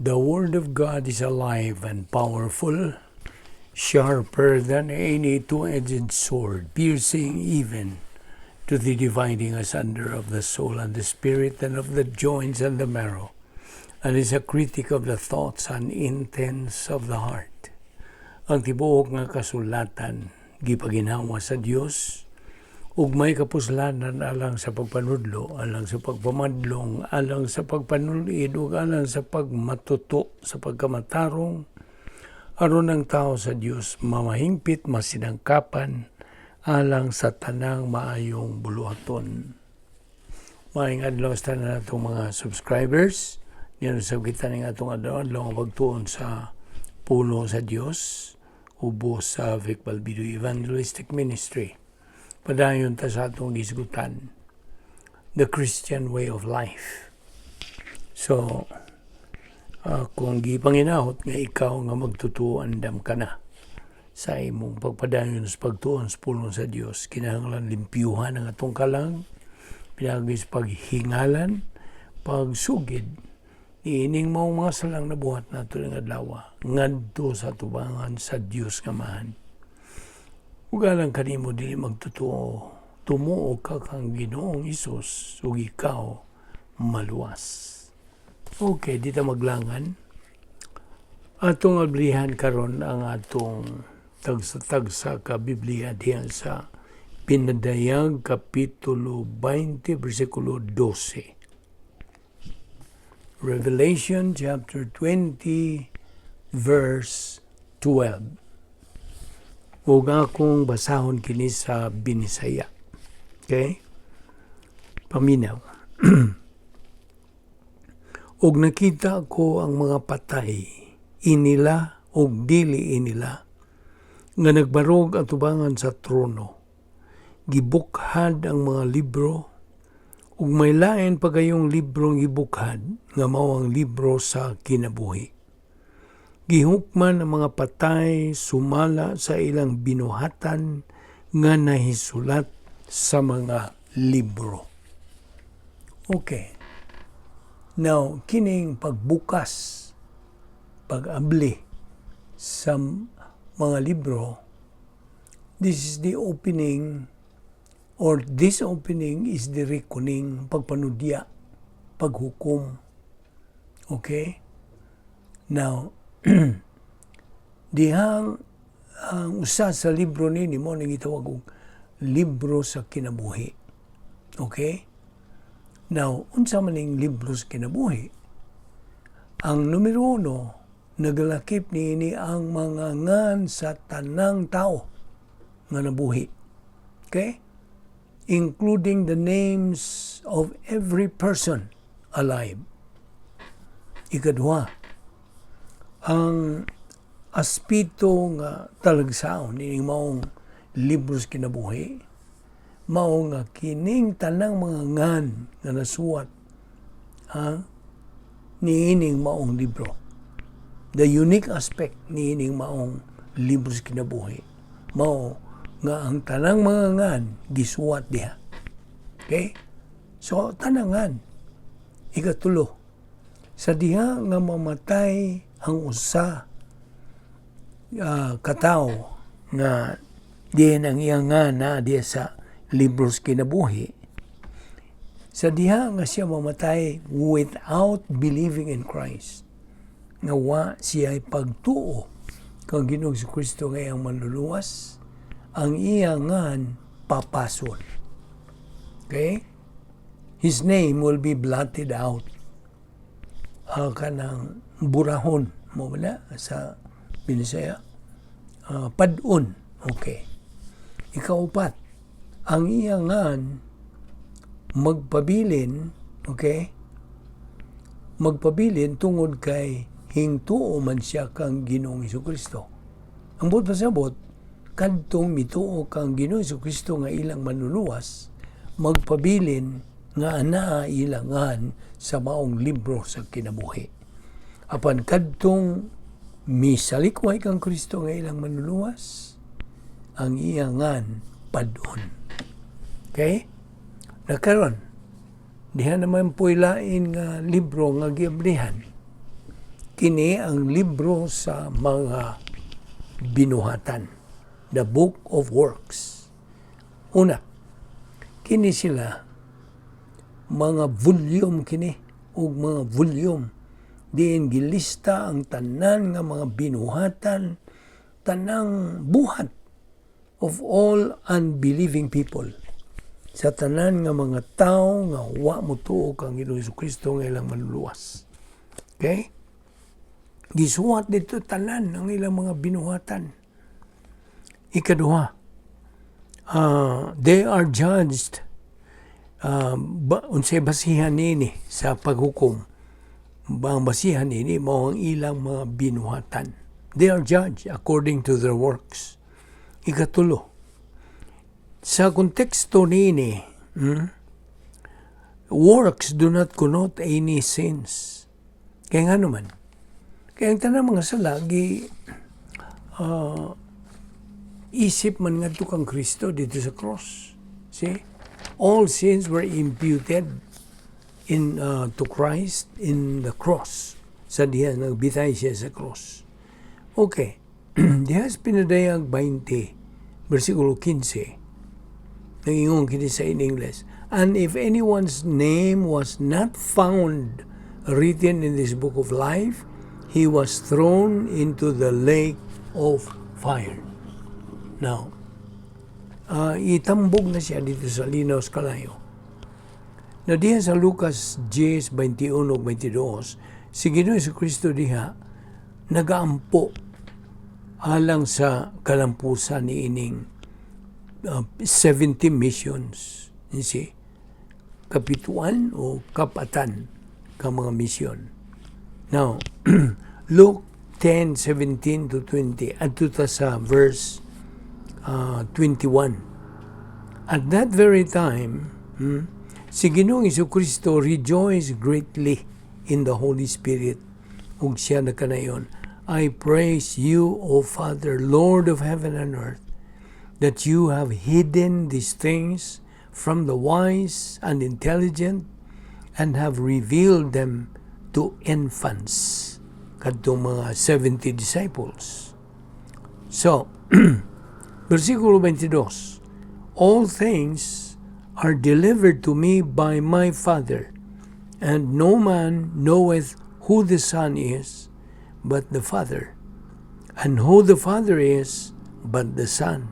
The Word of God is alive and powerful, sharper than any two-edged sword, piercing even to the dividing asunder of the soul and the spirit and of the joints and the marrow, and is a critic of the thoughts and intents of the heart. Ang tibuok nga kasulatan, gipaginhawa sa Dios, ug may kapuslanan alang sa pagpanudlo, alang sa pagpamadlong, alang sa pagpanulid, ug alang sa pagmatuto, sa pagkamatarong, aron ang tao sa Dios mamahingpit, masinangkapan, alang sa tanang maayong buluhaton. Maayong adlaw sa tanan natong mga subscribers, niyan sa gitan ng atong adlaw ang pagtuon sa pulo sa Dios, ubos sa Balbido Evangelistic Ministry. Padayon ta sa atong gisgutan, the Christian way of life. So, kung gipanginahot nga ikaw nga magtutuan andam ka na sa imong pagpadayon sa pagtuon sa pulong sa Dios, kinahanglan limpyuhan ang atong kalang, pinagis paghingalan, pagsugid, iining mga salang nabuhat nato ng adlaw, ngadto sa tubangan sa Dios nga mahan. Ugalang kanimo dili magtutuo, tumuo ka kang Ginoong Hesus ug ikaw maluwas. Okay, dito maglangan. Atong ablihan karon ang atong tagsa ka Biblia diyan sa Pinadayag Kapitulo 20, versikulo 12. Revelation chapter 20, verse 12. Huwag akong basahon kini sa Binisaya. Okay? Paminaw. Og nakita ko ang mga patay, inila og dili inila, nga nagbarog atubangan sa trono. Gibukhad ang mga libro, ug may lain pa gayong librong gibukhad, nga mao ang libro sa kinabuhi. Gihukman ang mga patay sumala sa ilang binuhatan nga nahisulat sa mga libro. Okay. Now, kining pagbukas, pag-abli sa mga libro, this is the opening, or this opening is the reckoning, pagpanudya, paghukom. Okay? Now, dihang ang usa sa libro nini mo nang gitawag og libro sa kinabuhi. Okay? Now, unsa man ning libro sa kinabuhi? Ang numero 1, nagalakip niini ang mga ngan sa tanang tao nga nabuhi. Okay? Including the names of every person alive. Ikaduha, ang aspito nga talagsaon ining maong libro sa kinabuhi, mao nga kining tanang mga ngan nga nasuwat niining maong libro. The unique aspect niining maong libro sa kinabuhi, mao nga ang tanang mga ngan gisuwat diha. Okay? So, tanangan. Ikatulo, sa diha nga mamatay ang usa katao nga diyan ang iyang nga na diya sa libros kinabuhi, sa diha nga siya mamatay without believing in Christ, nga wa siya pagtuo kang Ginoong Kristo nga iyang manluluwas, ang iyang ngan papason. Okay? His name will be blotted out. Kanang burahon mo wala sa Binisaya, padun. Okay. Ikaupat, ang iyang ngan magpabilin, okay? Magpabilin tungod kay hingtuo man siya kang Ginoong Kristo. Ang buot pasabot, kadtong mituo kang Ginoong Kristo nga ilang manluluwas, magpabilin nga anaa ilangan sa maong libro sa kinabuhi. Apan kadtong misalikway kang Kristo nga ilang manluluwas, ang iyangan padon. Okay? Nakaron, diha naman po'y lain nga libro nga giablihan. Kini ang libro sa mga binuhatan, the Book of Works. Una, kini sila mga volume kini o mga volume diin gilista ang tanan nga mga binuhatan, tanang buhat of all unbelieving people. Sa tanan nga mga tao nga wa mo tuo kang Ginoong Jesucristo nga ilang manluluwas. Okay? Gisuwat dito tanan ang ilang mga binuhatan. Ikaduha, they are judged unsay basihan nini sa paghukom. Ang basihan nini mao ang ilang mga binuhatan. They are judged according to their works. Ikatulo, sa konteksto nini, works do not connote any sins. Kaya nga naman, kaya ang tanang mga sala, isip man nga ito kang Kristo dito sa cross. See? All sins were imputed to Christ in the cross. Sa diyan, nagbitay siya sa cross. Okay. Dihas pinadayag 20, versikulo 15. Nangingong kini sa in English. And if anyone's name was not found written in this book of life, he was thrown into the lake of fire. Now, itambog na siya dito sa linaw sa kalayo. Na diha sa Lucas 10:21-22, si Ginoong Jesucristo diha nagaampo alang sa kalampusan ni ining 70 missions. See? Kapituan o kapatan ka mga misyon. Now, Luke 10:17-20 adto ta sa verse 21. At that very time, si Ginoong Jesucristo rejoiced greatly in the Holy Spirit. Ug siya na kanayon, I praise you, O Father, Lord of heaven and earth, that you have hidden these things from the wise and intelligent and have revealed them to infants. Kadtong mga 70 disciples. So, versikulo 22, all things are delivered to me by my Father, and no man knoweth who the Son is, but the Father, and who the Father is, but the Son,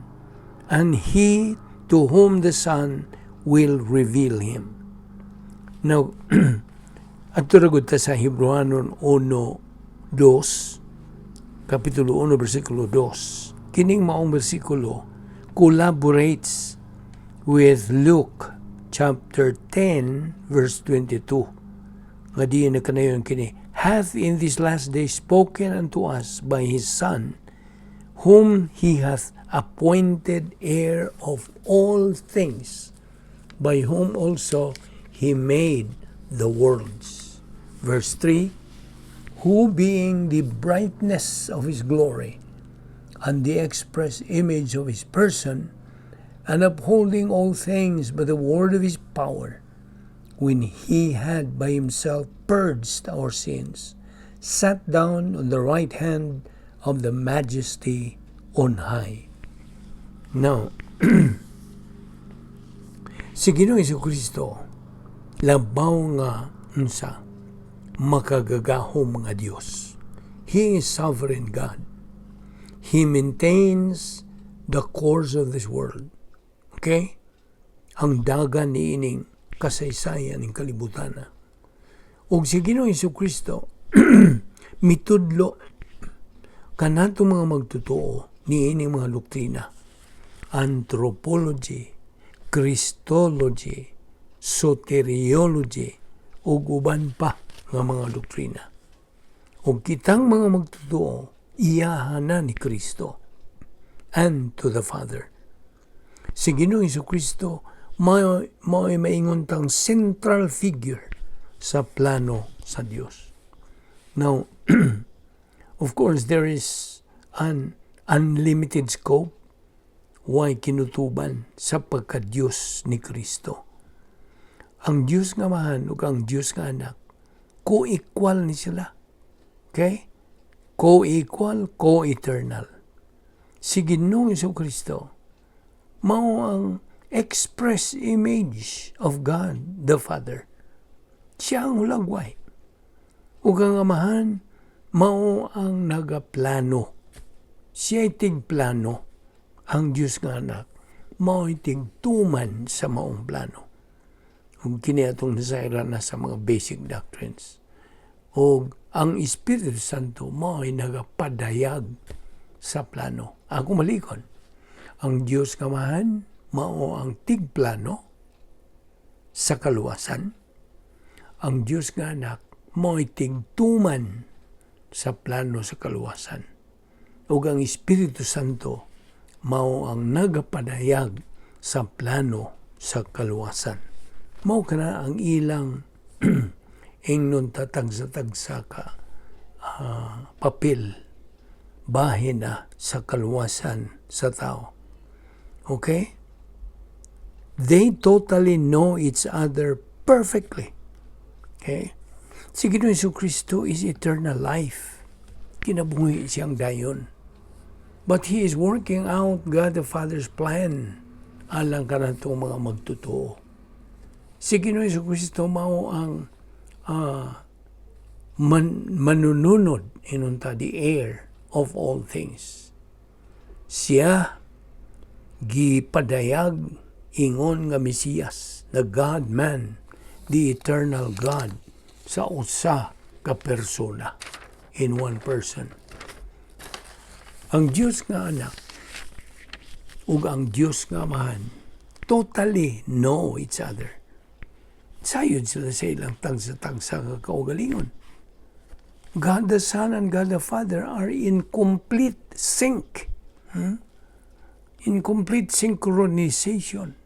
and he to whom the Son will reveal him. Now, ato ragod ta sa Hebreanon 1:2, kapitulo 1, versikulo 2. Kining maong versikulo collaborates with Luke chapter 10 verse 22. Nga diyan na kanayon kini, hath in this last day spoken unto us by his Son, whom he hath appointed heir of all things, by whom also he made the worlds. Verse 3, who being the brightness of his glory, and the express image of his person, and upholding all things by the word of his power, when he had by himself purged our sins, sat down on the right hand of the majesty on high. Now, si Ginoong Jesucristo, labaw nga unsa, makagagahom nga Dios. He is sovereign God. He maintains the course of this world. Okay? Ang dagan ni ining kasaysayan ng kalibutan. Ug si Ginoong Jesucristo mitudlo kanato mga magtotoo ni ining mga doktrina, anthropology, Christology, soteriology, ug uban pa nga mga doktrina. Ug kitang mga magtotoo iyahanan ni Kristo and to the Father. Si Ginoong Jesucristo may maingon tang central figure sa plano sa Dios. Now, of course, there is an unlimited scope why kinutuban sa pagka-Diyos ni Kristo. Ang Diyos nga mahan ug ang Diyos nga anak, ko-equal ni sila. Okay? Co-equal, co-eternal. Si Ginoong Jesucristo mao ang express image of God the Father. Siya ang hulagway. Ug ang Amahan mao ang nagaplano. Siya tigplano. Ang Diyos nga Anak mao tigtuman sa maong plano. Ug kini atong nasairan na sa mga basic doctrines. Ug ang Espiritu Santo mao ay nagapadayag sa plano. Ako malikon. Ang Diyos nga Amahan mao ang tigplano sa kaluwasan. Ang Diyos nga Anak mao tigtuman sa plano sa kaluwasan. Ug ang Espiritu Santo mao ang nagapadayag sa plano sa kaluwasan. Mao kana ang ilang ingnon tatagsa-tagsa ka papel bahin na sa kaluwasan sa tao. Okay? They totally know each other perfectly. Okay? Si Ginoong Jesucristo is eternal life. Kinabuhi siyang dayon. But He is working out God the Father's plan alang ka na itong mga magtotoo. Si Ginoong Jesucristo mao ang manununod inunta the heir of all things. Siya gipadayag ingon nga Mesiyas, the God-man, the eternal God, sa usa ka persona in one person. Ang Diyos nga Anak ug ang Diyos nga Amahan totally know each other. Sayod sila sa ilang tagsa-tagsa nga kaugalingon. God the Son and God the Father are in complete sync. In complete synchronization.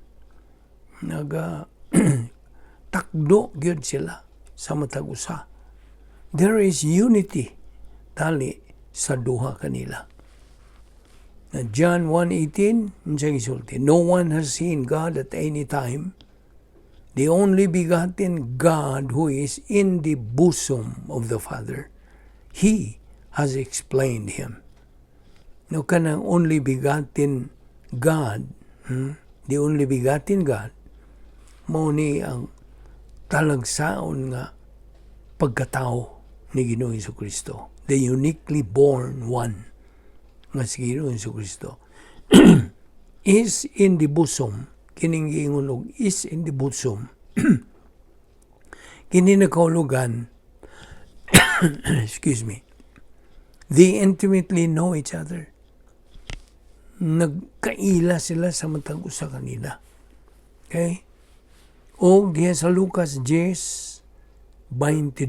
Takdo gyud sila sa matag usa. There is unity tali sa duha kanila. Na John 1:18 unsay gisulti, no one has seen God at any time. The only begotten God who is in the bosom of the Father, He has explained Him. No, kanang only begotten God, the only begotten God, mao ni ang talagsaon nga pagkatao ni Ginoong Jesucristo, the uniquely born one nga si Ginoong Jesucristo is in the bosom. Kining giingon og is in the bosom. Kini nakaulugan excuse me, they intimately know each other. Nagkaila sila sa matag usa kanila. Okay? O diya sa Lucas 10:22,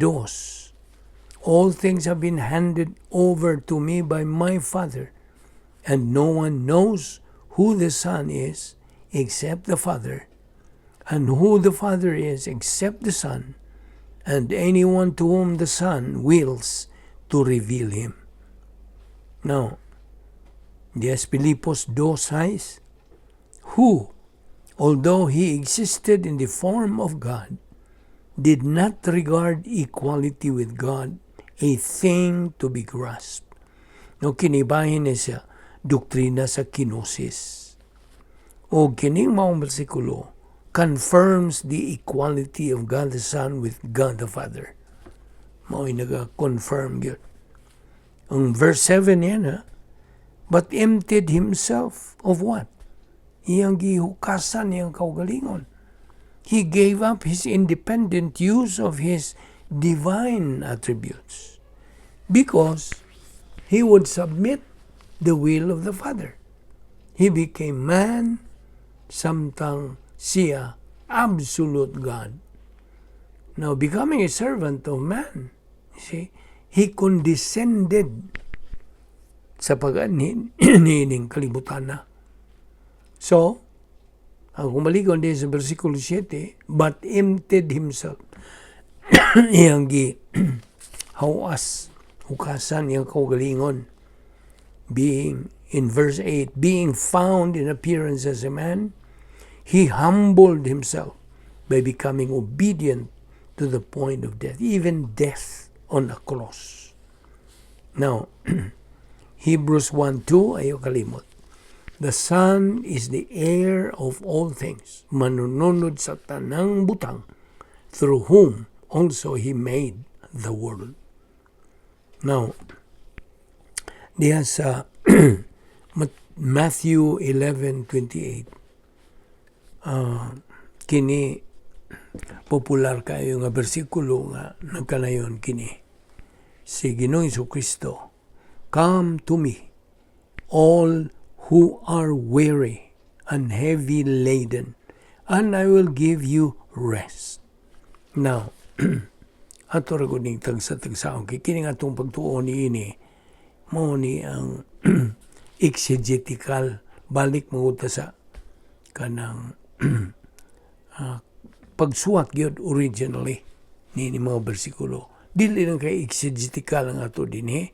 all things have been handed over to me by my Father, and no one knows who the Son is except the Father, and who the Father is except the Son, and anyone to whom the Son wills to reveal Him. Now, yes, Filipos 2:6, who, although He existed in the form of God, did not regard equality with God a thing to be grasped. No, kinibahin niya siya, doktrina sa kinosis. O kining maong bersikulo confirms the equality of God the Son with God the Father. Mao'y naga-confirm yun. Ang verse 7 yan, but emptied Himself of what? Iyang gihukasan, iyang kaugalingon. He gave up His independent use of His divine attributes because He would submit the will of the Father. He became man, samtang siya absolute God. Now, becoming a servant of man, see, He condescended sa pag-anin nining kalibutan na. So, ang kumalikon din sa versikulo 7, but emptied Himself. Iyang hawas, hukasan, iyang kaugalingon. Being, in verse 8, being found in appearance as a man, He humbled Himself by becoming obedient to the point of death, even death on a cross. Now, Hebrews 1:2, ayaw kalimot. The Son is the heir of all things, manununod sa tanang butang, through whom also He made the world. Now, diya sa Matthew 11:28, kini popular kayo nga bersikulo nga nagkanayon kini. Si Ginoong Jesucristo, "Come to me, all who are weary and heavy laden, and I will give you rest." Now, ato ra gud ning tagsa-tagsaon kay kini nga atong pagtuo niini mao ni ang exegetical, balik manguta sa kanang pagsuwat gyud originally ni mga bersikulo. Dili lang kay exegetical ang ato dinhi.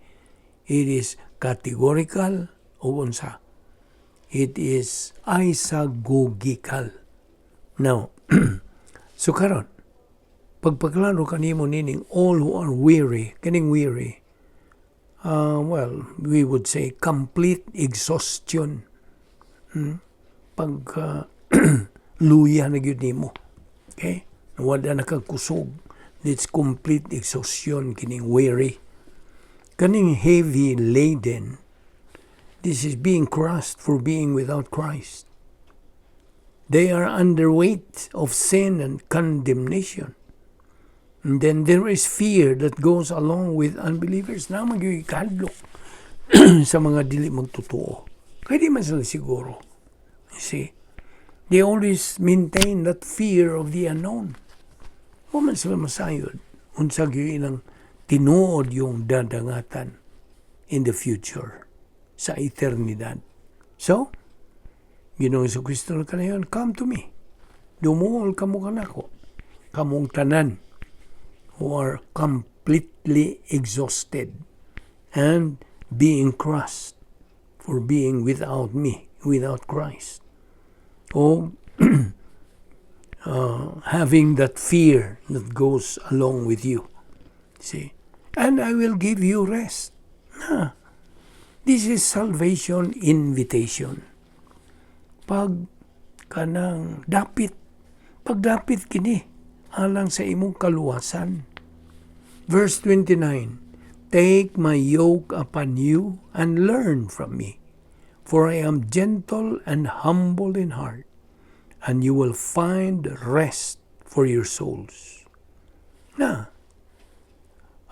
It is categorical o unsa. It is isagogical. Now, so karon, pagpaklaro kanimo nining all who are weary, kaning weary, well, we would say complete exhaustion. Pag luya na gyud nimo. Okay? Wala na kang kusog. It's complete exhaustion kining weary. Kaning heavy laden, this is being crushed for being without Christ. They are under weight of sin and condemnation. And then there is fear that goes along with unbelievers. Na magyikadlok sa mga dili magtotoo. Kaya di man sila siguro. You see? They always maintain that fear of the unknown. Waman sila masayod. Unsag yung ilang tinuod yung dadangatan in the future, sa eternidad. So, Ginoong Jesucristo na kanayon, "Come to me. Dumuol kamo kanako. Kamong tanan who are completely exhausted and being crushed for being without me, without Christ. O having that fear that goes along with you. See? And I will give you rest." This is salvation invitation. Pag kanang pagdapit kini alang sa imong kaluwasan. Verse 29, "Take my yoke upon you and learn from me, for I am gentle and humble in heart, and you will find rest for your souls."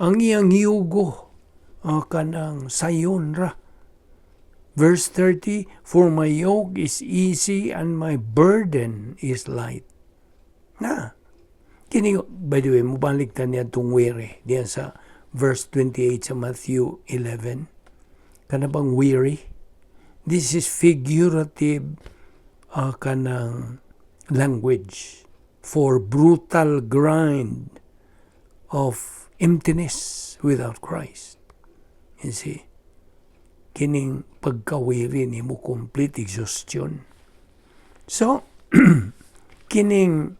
Ang iyang yugo, kanang sayon ra. Verse 30, "For my yoke is easy and my burden is light." Kini, by the way, mubalik ta niya itong weary. Diyan sa verse 28 sa Matthew 11. Kana bang weary? This is figurative kanang language for brutal grind of emptiness without Christ. You see? Kining pagkawiri ni mo complete exhaustion. So, kining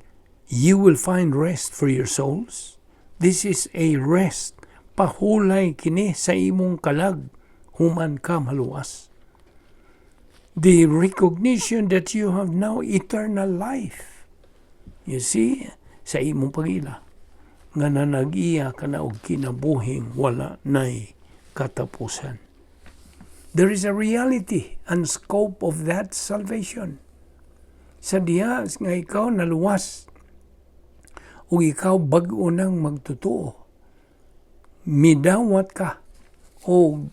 you will find rest for your souls. This is a rest. Pahulay kini sa imong kalag, human ka maluwas. The recognition that you have now eternal life. You see, sa imong pagila, nga nanag-iya ka na og kinabuhing wala nay katapusan. There is a reality and scope of that salvation. Sa diya nga ikaw naluwas o ikaw bag-o nang magtotoo, midawat ka o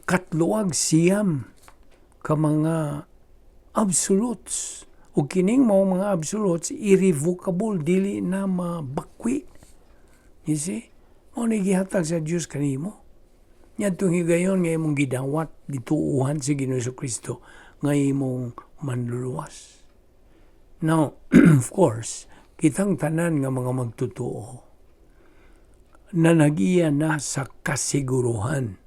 katluag siyam ka mga absolutes o kining mga absolutes irrevocable, dili na mabakwi. You see? Mo ni gihatag sa Dios kanimo. Yan itong higayon nga imong gidawat, dituuhan si Ginoong Jesucristo nga imong manluluwas. Now, of course, kitang tanan nga mga magtotoo na nag-iya na sa kasiguruhan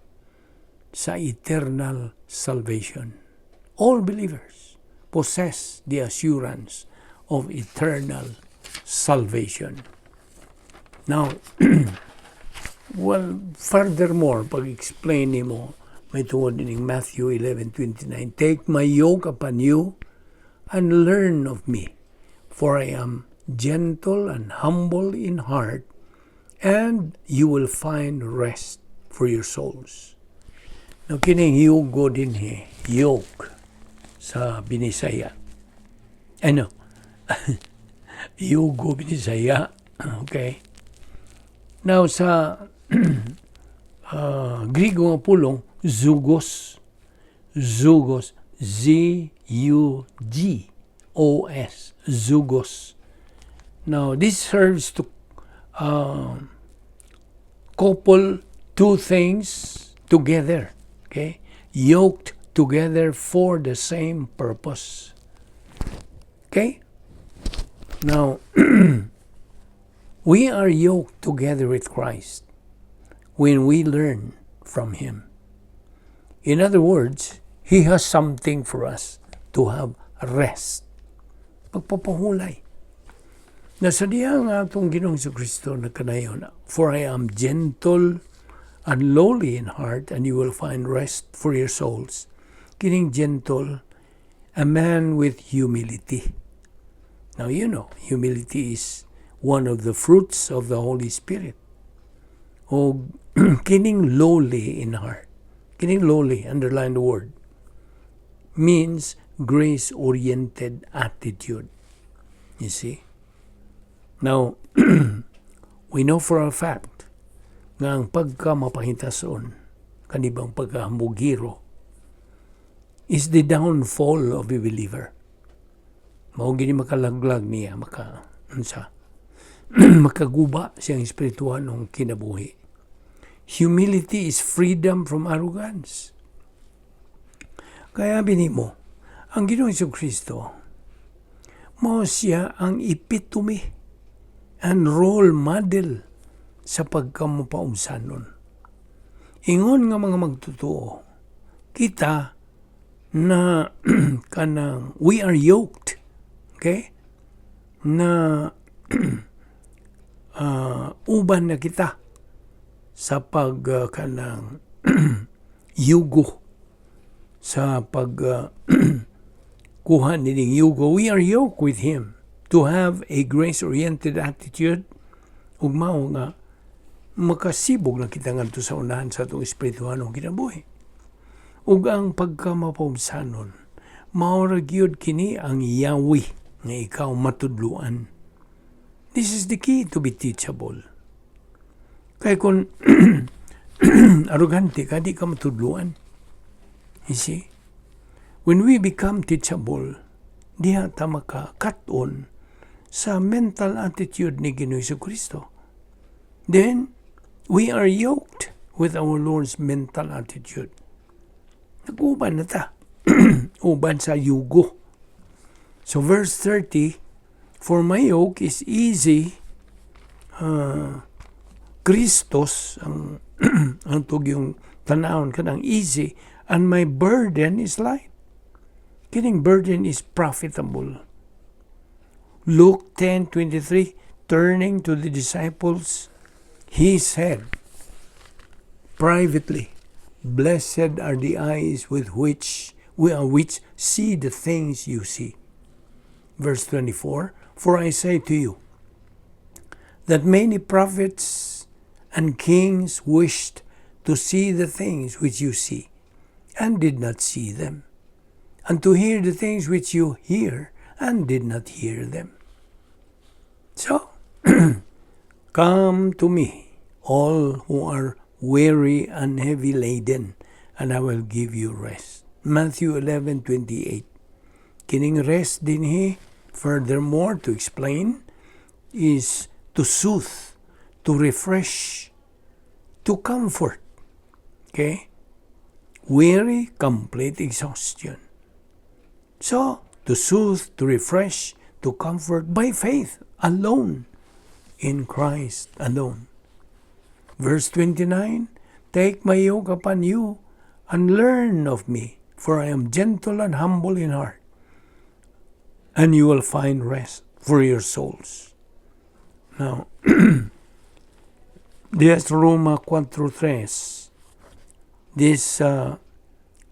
sa eternal salvation. All believers possess the assurance of eternal salvation. Now, Well, furthermore, pag-explain ni mo, may tungod din Matthew 11:29, take my yoke upon you and learn of me, for I am gentle and humble in heart, and you will find rest for your souls. Now, kining yugo din yoke sa Binisaya. Ano? Yugo Binisaya. Okay? Now, sa Griego nga pulong, zugos. Zugos. Z-U-G-O-S. Zugos. Now, this serves to couple two things together. Okay? Yoked together for the same purpose. Okay? Now, we are yoked together with Christ when we learn from Him. In other words, He has something for us to have rest. Pagpapahulay. Nasa diya nga itong Ginoong Kristo na kanayon, for I am gentle and lowly in heart, and you will find rest for your souls. Kining gentle, a man with humility. Now, you know, humility is one of the fruits of the Holy Spirit. O kining lowly in heart. Kining lowly, underline the word, means grace-oriented attitude. You see? Now, we know for a fact nga ang pagka-mapahitason, kanibang pagka-hambugiro, is the downfall of a believer. Mao gini makalaglag niya, makaguba siyang espirituhan ng kinabuhi. Humility is freedom from arrogance. Kaya binimo, ang Ginoong Kristo, mao siya ang epitome and role model sa pagkamupaumsanon. Ingon nga mga magtotoo, kita na kanang we are yoked, okay? Na uban na kita sa pag kanang yugo, sa pag kuha nining yugo. We are yoked with Him to have a grace-oriented attitude, ug mao nga makasibog na kita ngadto sa unahan sa atong espirituhanong kinabuhi. Ug ang pagkamapausanon, mao ra gyud kini ang yawi nga ikaw matudluan. This is the key to be teachable. Kay kung arrogante ka, di ka matudluan. You see? When we become teachable, diha ta maka-cut-on sa mental attitude ni Ginoong Kristo. Then, we are yoked with our Lord's mental attitude. Nag-uban na ta. Uban sa yugo. So verse 30, for my yoke is easy. Christos, ang tugyong tanawon ka ng easy, and my burden is light. Kining burden is profitable. Luke 10:23, turning to the disciples, He said, privately, blessed are the eyes with which see the things you see. Verse 24, for I say to you, that many prophets and kings wished to see the things which you see, and did not see them, and to hear the things which you hear, and did not hear them. So, come to me, all who are weary and heavy laden, and I will give you rest. Matthew 11:28. Kining rest dinhi, furthermore, to explain, is to soothe, to refresh, to comfort. Okay? Weary, complete exhaustion. So, to soothe, to refresh, to comfort by faith alone, in Christ alone. Verse 29, take my yoke upon you and learn of me, for I am gentle and humble in heart, and you will find rest for your souls. Now, There's Roma 4:3. This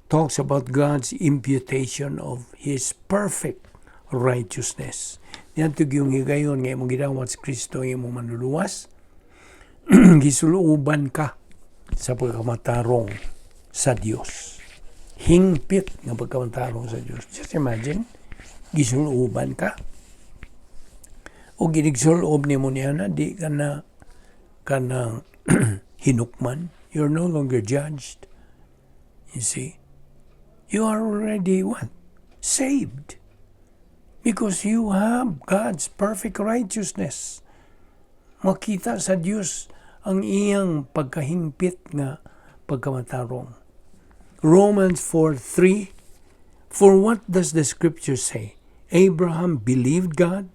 talks about God's imputation of His perfect righteousness. Yan ito yung higayon nga mong gidawat sa Kristo nga mong manluluwas. Gisuluuban ka sa pagkamatarong sa Dios. Hingpit nga pagkamatarong sa Dios. Just imagine, gisuluuban ka. O ginig-suloob ni mo niya na di ka na hinukman. You're no longer judged. You see? You are already what? Saved. Because you have God's perfect righteousness. Makita sa Diyos ang iyang pagkahingpit nga pagkamatarong. Romans 4:3. For what does the scripture say? Abraham believed God,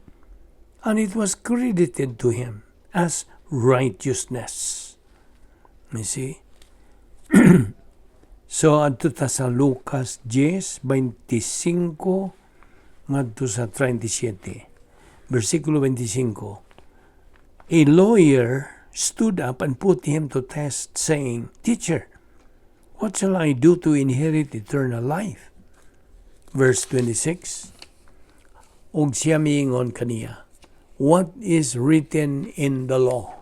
and it was credited to him as righteousness. You see? So, adto ta sa Lucas 10:25 ngadto sa 37. Versikulo 25. A lawyer stood up and put him to test, saying, Teacher, what shall I do to inherit eternal life? Verse 26. Og siya miingon kaniya, what is written in the law?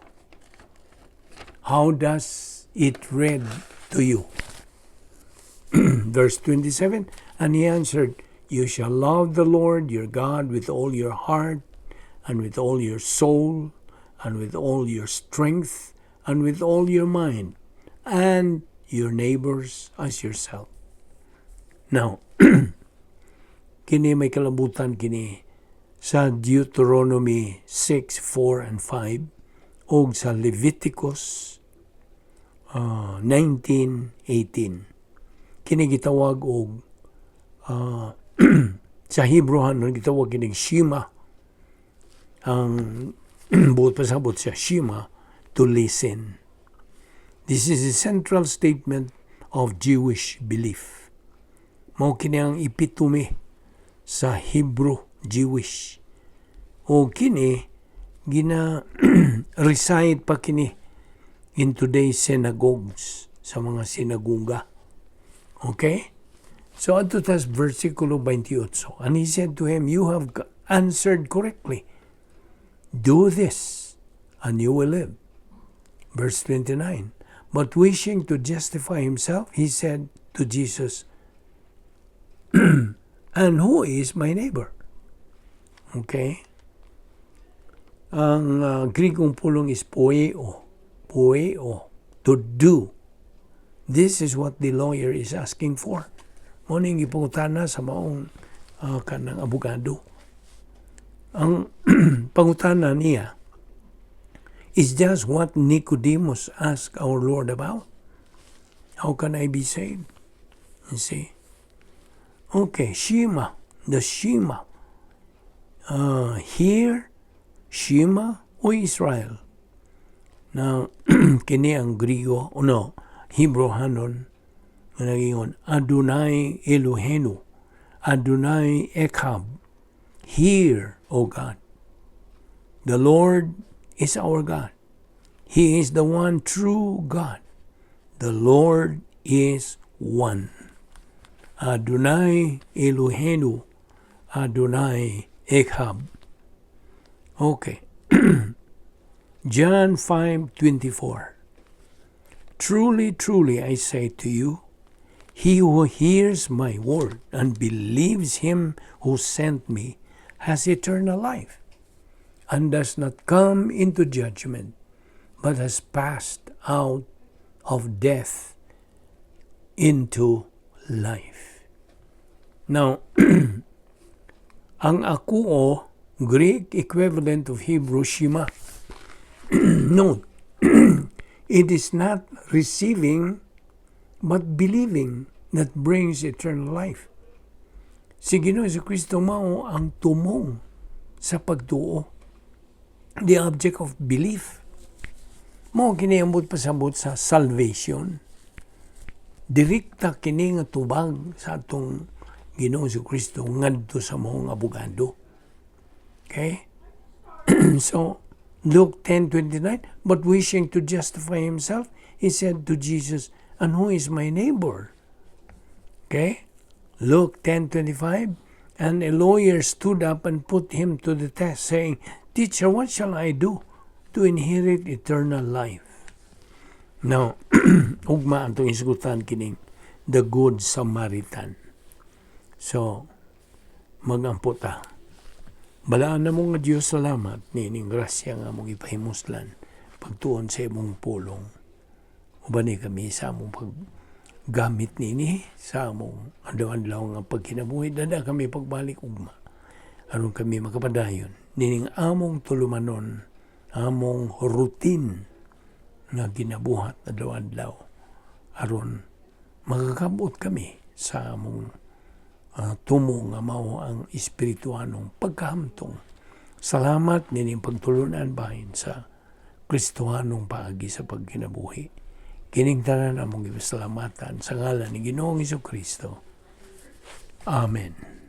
How does it read to you? Verse 27, and he answered, You shall love the Lord your God with all your heart, and with all your soul, and with all your strength, and with all your mind, and your neighbors as yourself. Now, kini may kalabutan kini sa Deuteronomy 6:4 and 5 o sa Leviticus 19:18. Kini gitawag og sa Hebrew gitawag kining Shema. Ang buot pasabot sa Shema, to listen. This is a central statement of Jewish belief. Mao kini ang epitome sa Hebrew Jewish. O kini gina recite pa kini in today's synagogues, sa mga sinagoga. Okay? So, ato tas versikulo 28. And he said to him, You have answered correctly. Do this, and you will live. Verse 29. But wishing to justify himself, he said to Jesus, And who is my neighbor? Okay? Ang Grigong pulong is poeo. Poeo. To do. This is what the lawyer is asking for. Muning ipangutana sa maong kanang abogado. Ang pangutana niya is just what Nicodemus asked our Lord about. How can I be saved? You see? Okay, Shema. The Shema. Here, Shema o Israel. Now, kini ang Grigo, Hebrew hanon, na nagingon, Adonai Elohenu, Adonai Echad. Hear, O God. The Lord is our God. He is the one true God. The Lord is one. Adonai Elohenu, Adonai Echad. Okay. John 5:24. Truly, truly, I say to you, he who hears my word and believes him who sent me has eternal life, and does not come into judgment, but has passed out of death into life. Now, ang akuo, Greek equivalent of Hebrew, Shema. Note, it is not receiving but believing that brings eternal life. Si Ginoong Jesucristo mao ang tumong sa pagtuo. The object of belief. Mao kiniambot pasabot sa salvation. Direkta kini nga tubag sa atong Ginoong Jesucristo ngadto sa maong abogado. Okay? So, Luke 10:29, but wishing to justify himself, he said to Jesus, and who is my neighbor? Okay? Luke 10:25, and a lawyer stood up and put him to the test, saying, Teacher, what shall I do to inherit eternal life? Now, ugma ang itong isgutan kining the Good Samaritan. So, magampo ta. Balaan na mo nga Diyos, salamat nining grasya nga mong ipahimuslan pagtuon sa imong pulong. Ubani kami sa among paggamit nini sa among adlaw-adlaw nga pagkinabuhi. Dada kami pagbalik ugma. Aron kami makapadayon nining among tulumanon, among routine nga ginabuhat adlaw-adlaw. Aron makakabot kami sa among tumo nga mao ang espirituanong pagkahamtong. Salamat nining pagtulunan bahin sa Kristohanong paagi sa pagkinabuhi. Kining tanan among gipasalamatan sa ngalan ni Ginoong Hesukristo. Amen.